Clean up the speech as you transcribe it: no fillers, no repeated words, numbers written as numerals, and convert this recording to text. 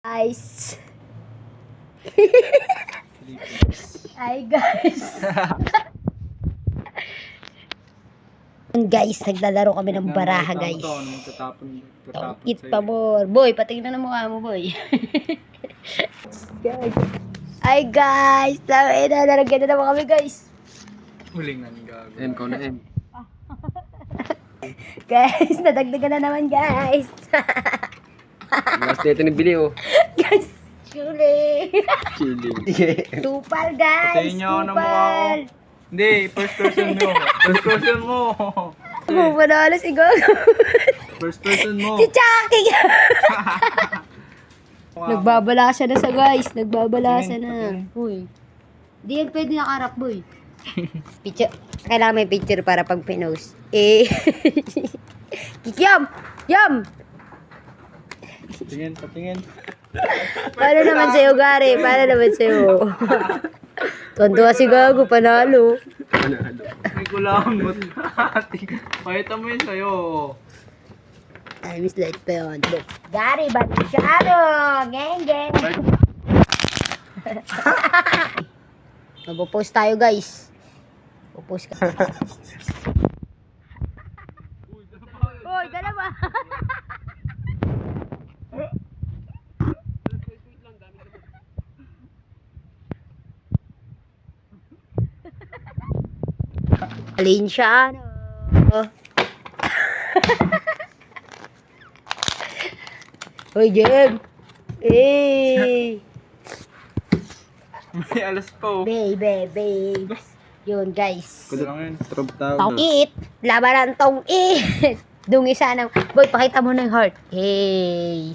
Guys. Hi guys. Guys, naglalaro kami ng baraha guys. Eat pa more. Boy, patingnan na mukha mo boy. Guys. Hi guys. Nalagyan na naman kami guys. Huling nang gago. M, ko na M. Guys, nadagdagan na naman guys. Last dito ni Billy, oh. Guys, chili. Chilling. Tupal guys. Patayin niyo ako ng mukha ko. Hindi, first person mo. First person mo. Manalo si Gogo. First person mo. Si Chucky. Nagbabalasa na sa guys. Nagbabalasa na. Uy. Di yan pwede nakarap boy. Picture. Kailangan may picture para pag pinost. Kikiam! Yum! Patingin. Paano naman sa'yo, Gary? Paano naman sa'yo? Tonto si Gago, panalo. May kulangot. Pakita mo yun sa'yo. Time is late pa yun. Gary, ba't siya ano? Geng. Mag-post tayo, guys. Mag-post ka. Uy, dalawa. Alin siya, ano? Hoy, Jem! Hey! May alas pa, oh. Babe. Yun, guys. Kulo lang yun. Trob tawag. Tong it! Labanan tong it! Dungi sana. Boy, pakita mo na yung heart. Hey!